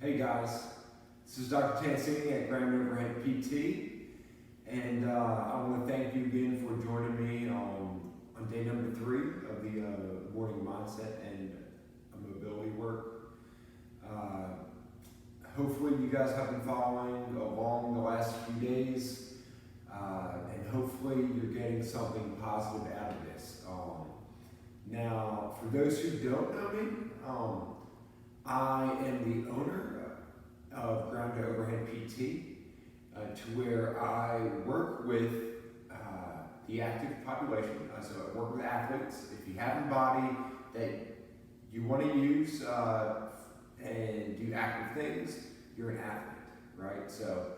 Hey guys, this is Dr. Tancini at Grand Overhead PT, and I want to thank you again for joining me on day number 3 of the morning mindset and mobility work. Hopefully you guys have been following along the last few days, and hopefully you're getting something positive out of this. Now, for those who don't know me, I am the owner of Ground to Overhead PT, to where I work with the active population. So I work with athletes. If you have a body that you want to use and do active things, you're an athlete, right? So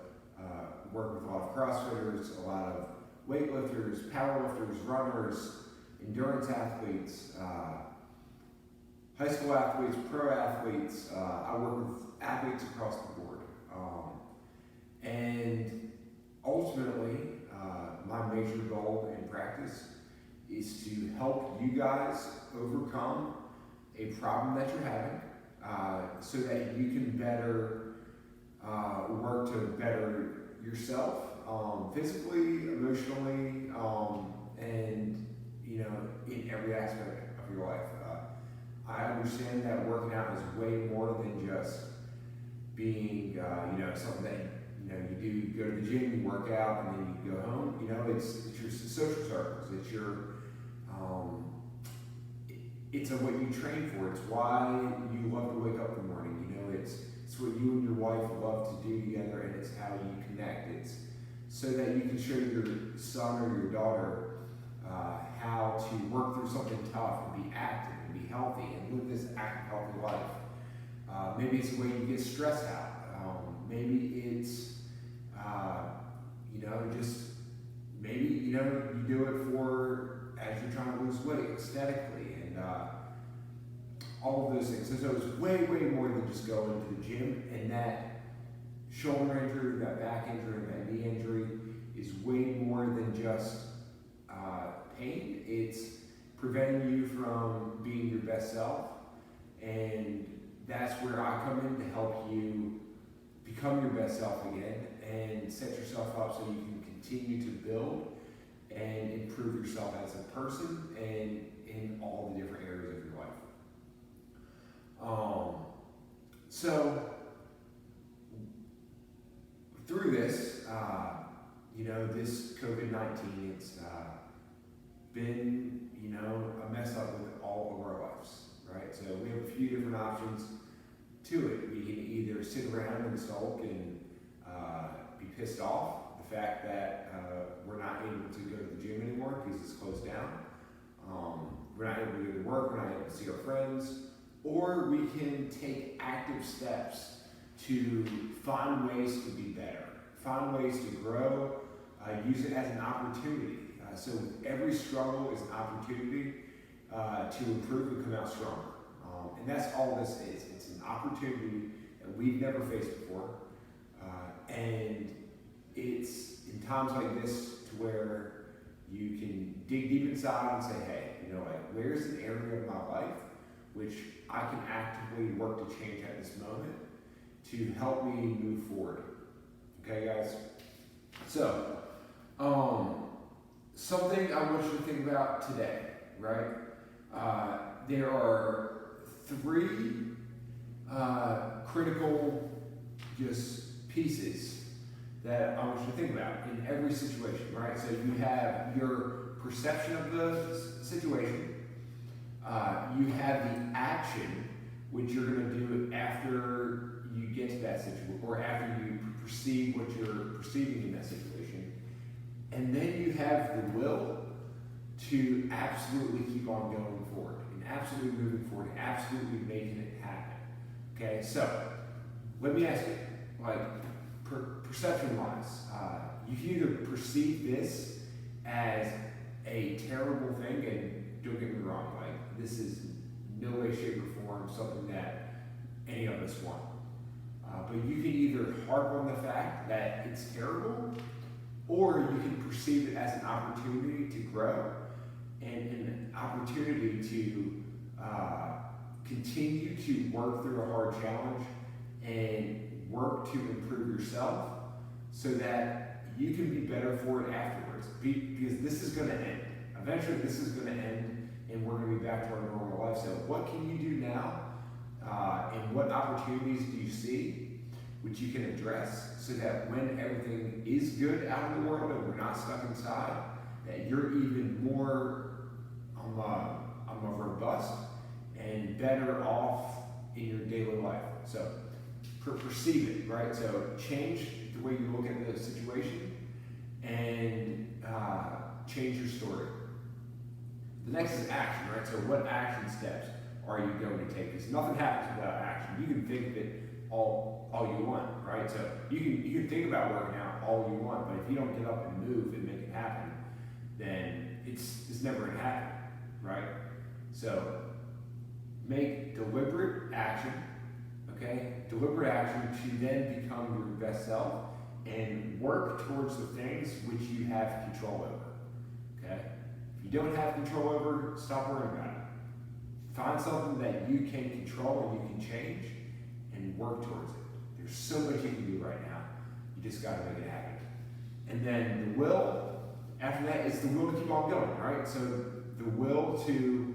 work with a lot of CrossFitters, a lot of weightlifters, powerlifters, runners, endurance athletes, high school athletes, pro athletes. I work with athletes across the board. And ultimately, my major goal in practice is to help you guys overcome a problem that you're having so that you can better work to better yourself physically, emotionally, and in every aspect of your life. I understand that working out is way more than just being, something that you do. You go to the gym, you work out, and then you go home. It's your social circles. It's what you train for. It's why you love to wake up in the morning. It's what you and your wife love to do together, and it's how you connect. It's so that you can show your son or your daughter how to work through something tough and be active and be healthy and live this active, healthy life. Maybe it's the way you get stressed out. Maybe it's, you do it for as you're trying to lose weight aesthetically and all of those things. So it's way, way more than just going to the gym. And that shoulder injury, that back injury, that knee injury is way more than just pain. It's preventing you from being your best self, and that's where I come in to help you become your best self again and set yourself up so you can continue to build and improve yourself as a person and in all the different areas of your life. So through this, this COVID-19, it's been, a mess up with all of our lives, right? So we have a few different options to it. We can either sit around and sulk and be pissed off the fact that we're not able to go to the gym anymore because it's closed down. We're not able to go to work, we're not able to see our friends, or we can take active steps to find ways to be better, find ways to grow, use it as an opportunity. So every struggle is an opportunity to improve and come out stronger. And that's all this is. It's an opportunity that we've never faced before. And it's in times like this to where you can dig deep inside and say, hey, where's an area of my life which I can actively work to change at this moment to help me move forward. Okay, guys? So, something I want you to think about today, right? There are 3 critical just pieces that I want you to think about in every situation, right? So you have your perception of the situation, you have the action, which you're going to do after you get to that situation, or after you perceive what you're perceiving in that situation. And then you have the will to absolutely keep on going forward, and absolutely moving forward, and absolutely making it happen. Okay, so let me ask you, perception-wise, you can either perceive this as a terrible thing, and don't get me wrong, this is no way, shape, or form something that any of us want. But you can either harp on the fact that it's terrible, or you can perceive it as an opportunity to grow and an opportunity to continue to work through a hard challenge and yourself so that you can be better for it afterwards. Because this is going to end. Eventually, this is going to end, and we're going to be back to our normal life. So what can you do now, and what opportunities do you see which you can address so that when everything is good out in the world and we're not stuck inside, that you're even more robust and better off in your daily life. So perceive it, right? So change the way you look at the situation and change your story. The next is action, right? So what action steps are you going to take? Because nothing happens without action. You can think of it all you want, right? So you can think about working out all you want, but if you don't get up and move and make it happen, then it's never going to happen, right? So make deliberate action, okay? Deliberate action to then become your best self and work towards the things which you have control over, okay? If you don't have control over, stop worrying about it. Find something that you can control and you can change and work towards it. There's so much you can do right now. You just got to make it happen. And then the will, after that, is the will to keep on going, right? So the will to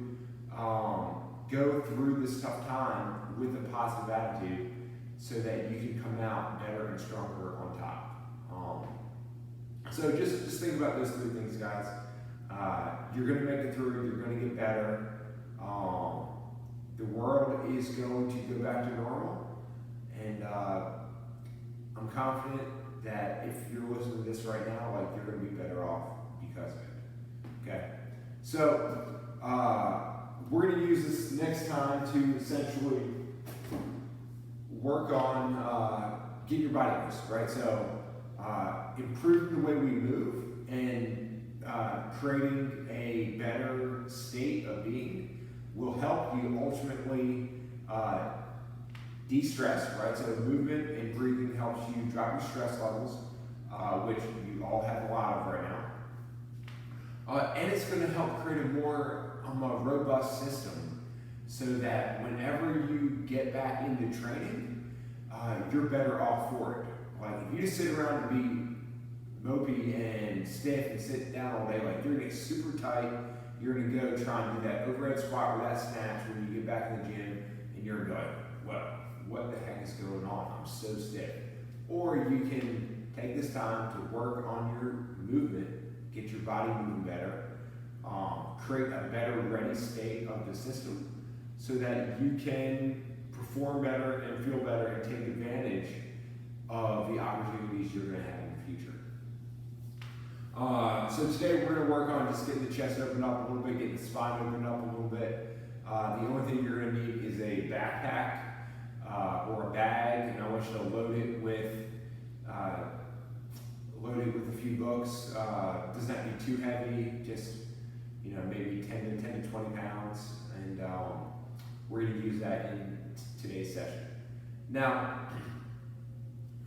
go through this tough time with a positive attitude so that you can come out better and stronger on top. So just think about those three things, guys. You're going to make it through. You're going to get better. The world is going to go back to normal. And I'm confident that if you're listening to this right now, like, you're going to be better off because of it. Okay? So we're going to use this next time to essentially work on getting your body loose, right? So improving the way we move and creating a better state of being will help you ultimately de-stress, right? So movement and breathing helps you drop your stress levels, which you all have a lot of right now. And it's going to help create a more robust system so that whenever you get back into training, you're better off for it. Like, if you just sit around and be mopey and stiff and sit down all day, like, you're going to get super tight. You're going to go try and do that overhead squat or that snatch when you get back in the gym, and you're going to go like, well, what the heck is going on? I'm so stiff. Or you can take this time to work on your movement, get your body moving better, create a better ready state of the system so that you can perform better and feel better and take advantage of the opportunities you're going to have in the future. So today we're going to work on just getting the chest opened up a little bit, getting the spine opened up a little bit. The only thing you're going to need is a backpack or a bag, and I want you to load it with a few books. Doesn't have to be too heavy, just maybe 10 to 20 pounds, and we're going to use that in today's session. Now,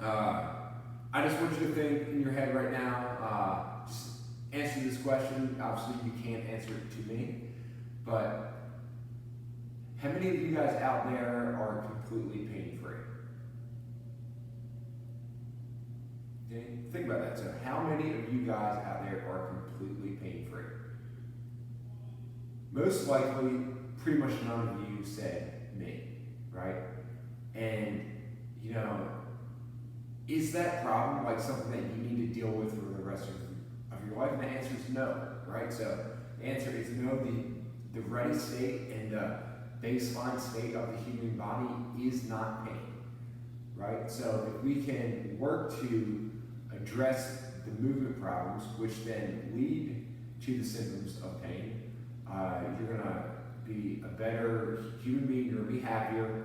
I just want you to think in your head right now, just answer this question. Obviously, you can't answer it to me, but how many of you guys out there are completely pain-free? Okay? Think about that. So how many of you guys out there are completely pain-free? Most likely, pretty much none of you said me, right? And, is that problem like something that you need to deal with for the rest of your life? And the answer is no, right? So the answer is no. The ready state and the baseline state of the human body is not pain, right? So if we can work to address the movement problems, which then lead to the symptoms of pain, you're going to be a better human being, you're going to be happier,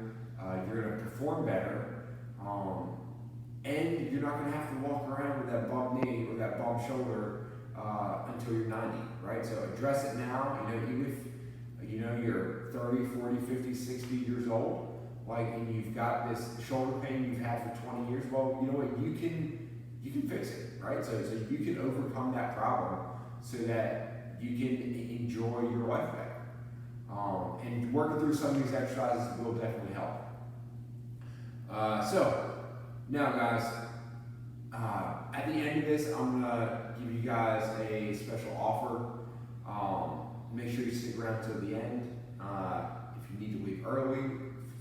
you're going to perform better, and you're not going to have to walk around with that bump knee or that bump shoulder until you're 90, right? So address it now, even if you're 30, 40, 50, 60 years old, and you've got this shoulder pain you've had for 20 years, well, you know what, you can fix it, right? So you can overcome that problem so that you can enjoy your life better. And working through some of these exercises will definitely help. So now, guys, At the end of this, I'm gonna give you guys a special offer. Make sure you stick around till the end. If you need to leave early,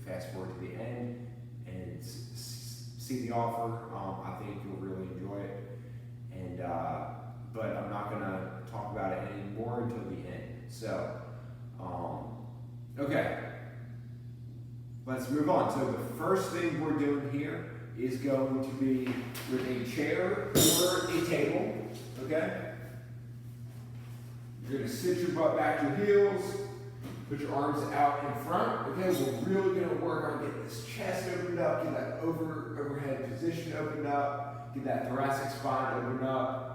fast forward to the end and see the offer. I think you'll really enjoy it. And but I'm not gonna talk about it anymore until the end. So, okay, let's move on. So the first thing we're doing here is going to be with a chair or a table. Okay. You're going to sit your butt back to your heels, put your arms out in front. Okay, we're really going to work on getting this chest opened up, get that overhead position opened up, get that thoracic spine opened up.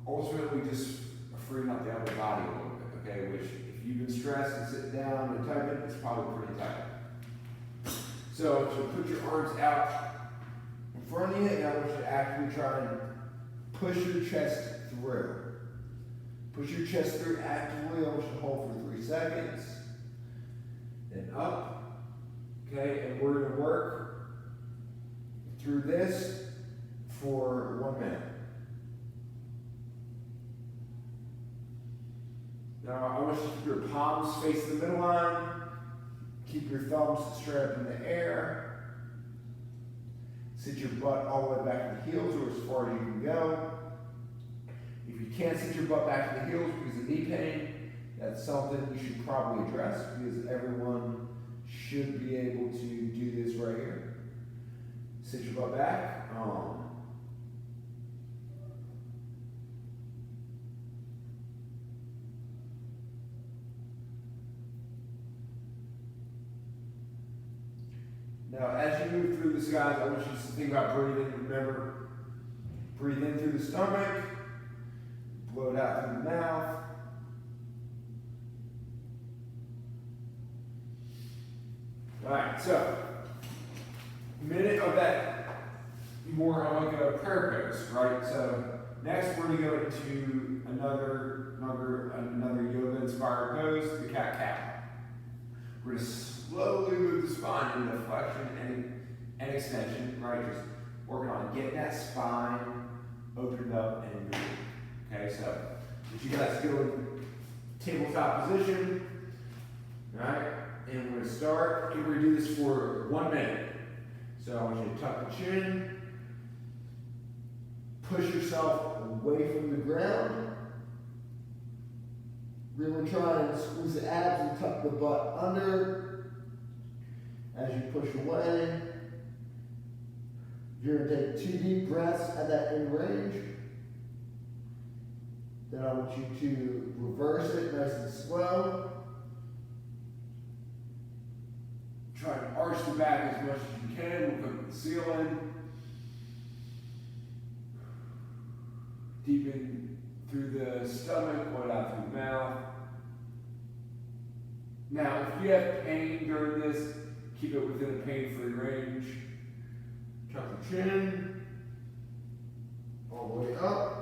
Ultimately, just freeing up the upper body a little bit, okay, which if you've been stressed and sitting down and typing, it's probably pretty tight. So put your arms out in front of you, and I want you to actively try and push your chest through. Push your chest through actively. I want you to hold for 3 seconds. Then up. Okay, and we're going to work through this for 1 minute. Now, I want you to keep your palms facing the middle line. Keep your thumbs straight up in the air. Sit your butt all the way back to the heels or as far as you can go. If you can't sit your butt back to the heels because of knee pain, that's something you should probably address because everyone should be able to do this right here. Sit your butt back. Now, as you move through this, guys, I want you to think about breathing. Remember, breathe in through the stomach, blow it out through the mouth. All right, so minute of that more like a prayer pose, right? So next we're going to go into another yoga-inspired pose, the cat-cow. We're going to slowly move the spine into flexion and extension, right? Just working on getting that spine opened up and moving. Okay, so if you guys go in tabletop position, right? And we're going to start, and we're going to do this for 1 minute. So I want you to tuck the chin, push yourself away from the ground. Really try and squeeze the abs and tuck the butt under. As you push away, you're going to take 2 deep breaths at that end range. Then I want you to reverse it nice and slow. Try to arch the back as much as you can. We'll come to the ceiling. Deep in through the stomach, blow it out through the mouth. Now, if you have pain during this, keep it within a pain-free range. Tuck the chin. All the way up.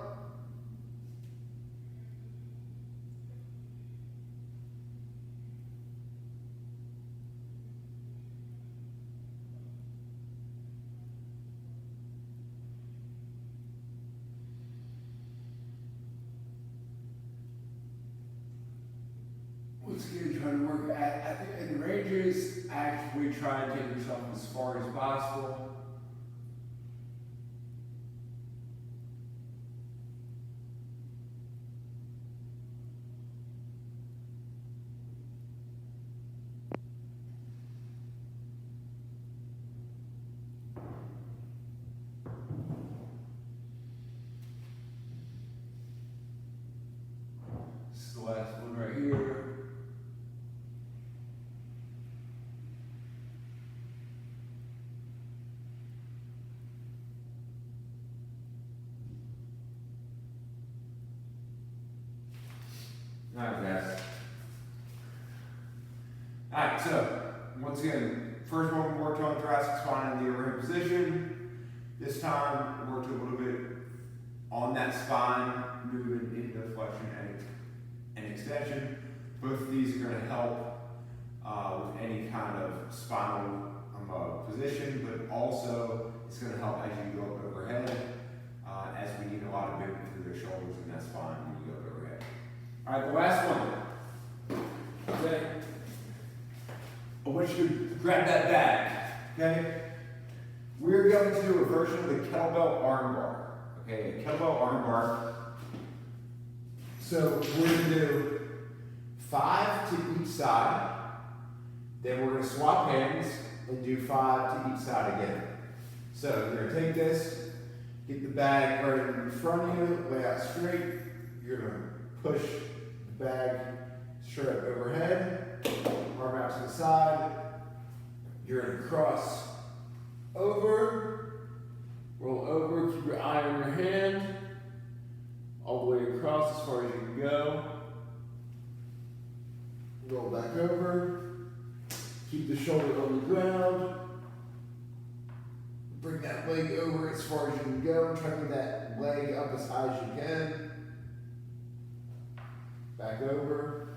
Once again, try to work in the ranges, actively try and get yourself as far as possible. This is the last one right here. Alright, guys. Alright, so once again, first one we worked on thoracic spine in the overhead position. This time we worked a little bit on that spine, moving into flexion and extension. Both of these are going to help with any kind of spinal position, but also it's going to help as you go up overhead. All right, the last one. Okay. I want you to grab that bag. Okay. We're going to do a version of the kettlebell arm bar. Okay, a kettlebell arm bar. So we're going to do 5 to each side. Then we're going to swap hands and do 5 to each side again. So you're going to take this, get the bag right in front of you, lay out straight. You're going to push the bag straight up overhead, arm out to the side. You're going to cross over, roll over, keep your eye on your hand, all the way across as far as you can go. Roll back over, keep the shoulder on the ground. Bring that leg over as far as you can go. Try to get that leg up as high as you can. Back over.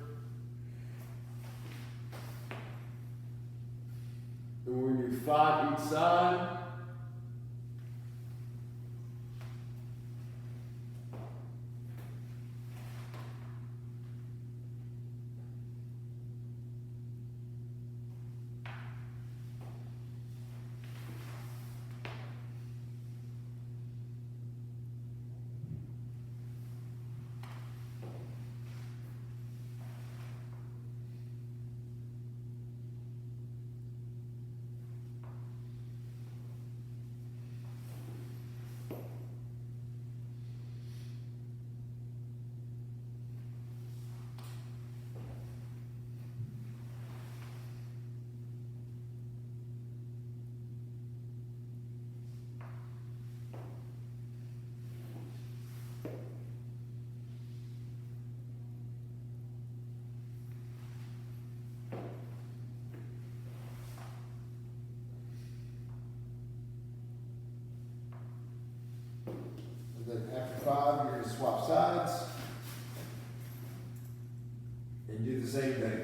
Then we're going to do 5 each side. Then after 5, you're going to swap sides and do the same thing.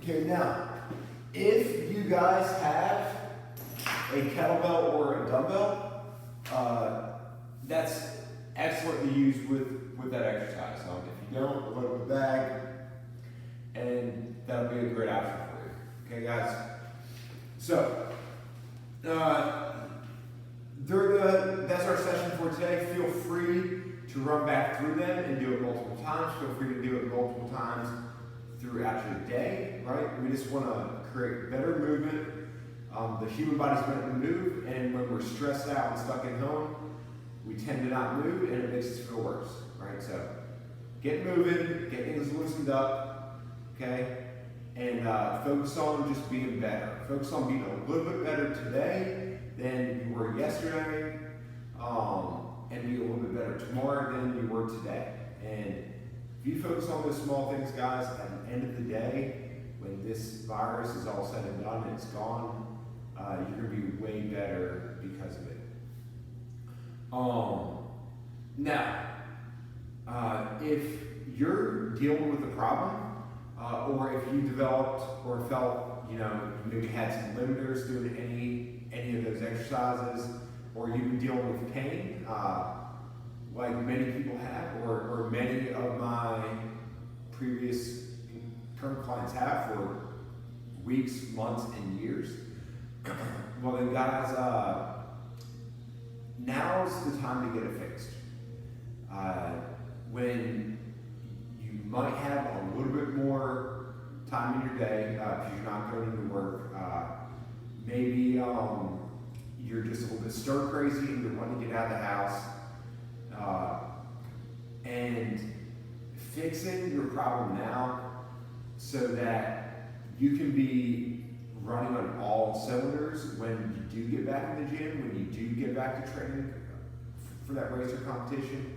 Okay, now, if you guys have a kettlebell or a dumbbell, that's excellently used with that exercise. If you don't, load up the bag, and that'll be a great option for you. Okay, guys? So, that's our session for today. Feel free to run back through them and do it multiple times. Feel free to do it multiple times throughout your day, right? We just want to create better movement. The human body's meant to move, and when we're stressed out and stuck at home, we tend to not move, and it makes us feel worse, right? So get moving, get things loosened up, okay? And focus on just being better. Focus on being a little bit better today than you were yesterday, and be a little bit better tomorrow than you were today. And if you focus on those small things, guys, at the end of the day, when this virus is all said and done and it's gone, you're going to be way better because of it. Now, if you're dealing with a problem, or if you developed or felt, you maybe had some limiters doing any of those exercises, or you've been dealing with pain, like many people have, or many of my previous current clients have for weeks, months, and years. Well then guys, now's the time to get it fixed. When you might have a little bit more time in your day because you're not going to work, maybe you're just a little bit stir crazy and you want to get out of the house, and fixing your problem now so that you can be running on all cylinders when you do get back in the gym, when you do get back to training for that race or competition,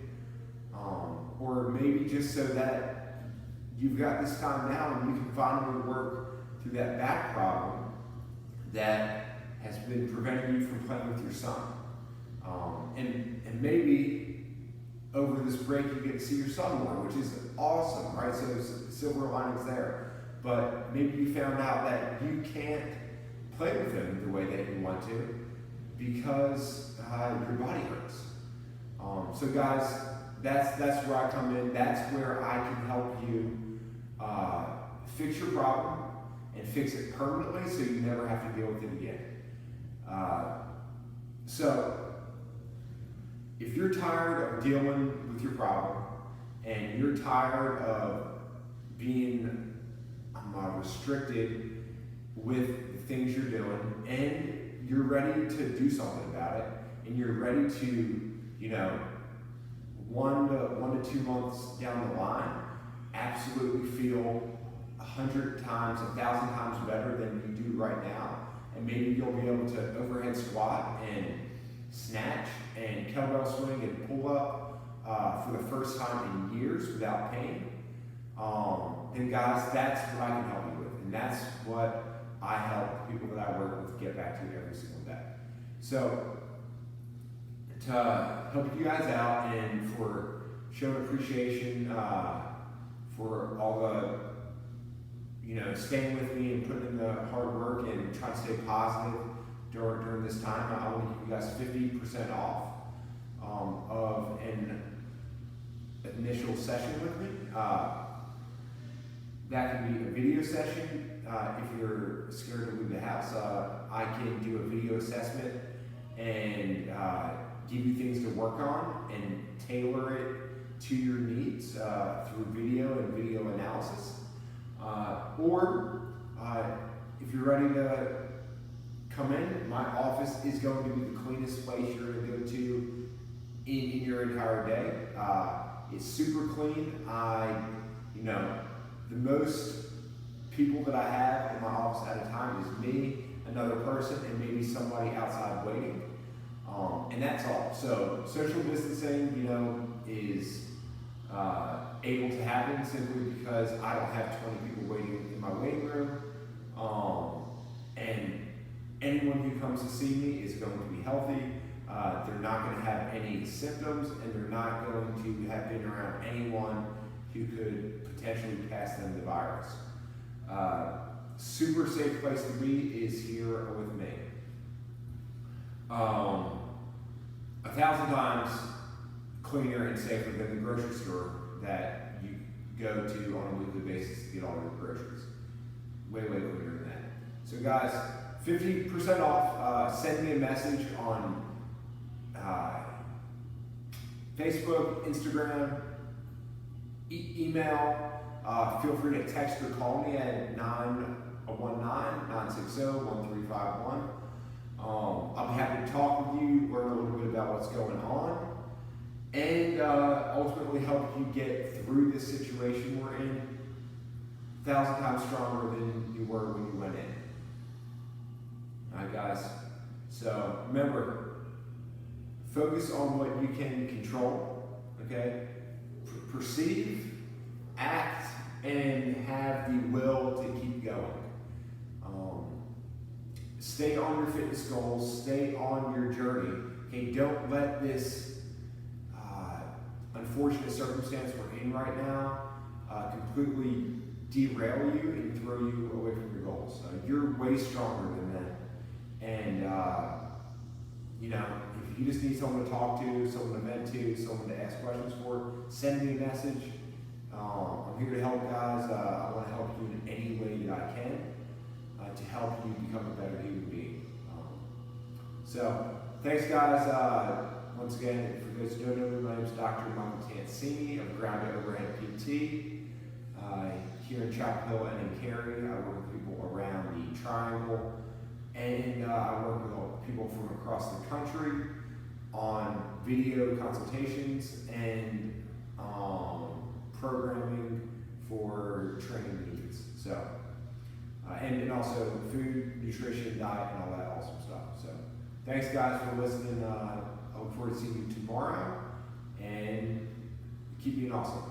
or maybe just so that you've got this time now and you can finally work through that back problem that has been preventing you from playing with your son. And maybe over this break you get to see your son more, which is awesome, right? So there's silver linings there. But maybe you found out that you can't play with him the way that you want to because your body hurts. So guys, that's where I come in. That's where I can help you fix your problem and fix it permanently so you never have to deal with it again. So if you're tired of dealing with your problem and you're tired of being restricted with the things you're doing, and you're ready to do something about it, and you're ready to, 1 to 2 months down the line, absolutely feel 100 times, 1,000 times better than you do right now, and maybe you'll be able to overhead squat and snatch and kettlebell swing and pull up for the first time in years without pain. And guys, that's what I can help you with, and that's what I help people that I work with get back to every single day. So to help you guys out and for showing appreciation for all the staying with me and putting in the hard work and trying to stay positive during this time, I want to give you guys 50% off of an initial session with me. That can be a video session. If you're scared to leave the house, I can do a video assessment and give you things to work on and tailor it to your needs through video and video analysis. Or if you're ready to come in, my office is going to be the cleanest place you're going to go to in your entire day. It's super clean. The most people that I have in my office at a time is me, another person, and maybe somebody outside waiting. And that's all. So social distancing, is able to happen simply because I don't have 20 people waiting in my waiting room. And anyone who comes to see me is going to be healthy. They're not going to have any symptoms, and they're not going to have been around anyone who could potentially pass them the virus. Super safe place to be is here with me. 1,000 times cleaner and safer than the grocery store that you go to on a weekly basis to get all your groceries. Way, way cleaner than that. So guys, 50% off. Send me a message on Facebook, Instagram, email. Feel free to text or call me at 919-960-1351. I'll be happy to talk with you, learn a little bit about what's going on, and ultimately help you get through this situation we're in 1,000 times stronger than you were when you went in. Alright guys, so remember, focus on what you can control, okay? Perceive, act, and have the will to keep going. Stay on your fitness goals, stay on your journey. Okay, don't let this unfortunate circumstance we're in right now completely derail you and throw you away from your goals. You're way stronger than that. And if you just need someone to talk to, someone to vent to, someone to ask questions for, send me a message. I'm here to help, guys. I want to help you in any way that I can to help you become a better human being. So, thanks, guys. Once again, for those who don't know me, my name is Dr. Michael Tancini of Ground Overhead PT. Here in Chapel Hill and in Cary, I work with people around the Triangle, and I work with people from across the country on video consultations and programming for training needs. So, and also food, nutrition, diet, and all that awesome stuff. So, thanks, guys, for listening. I look forward to seeing you tomorrow, and keep being awesome.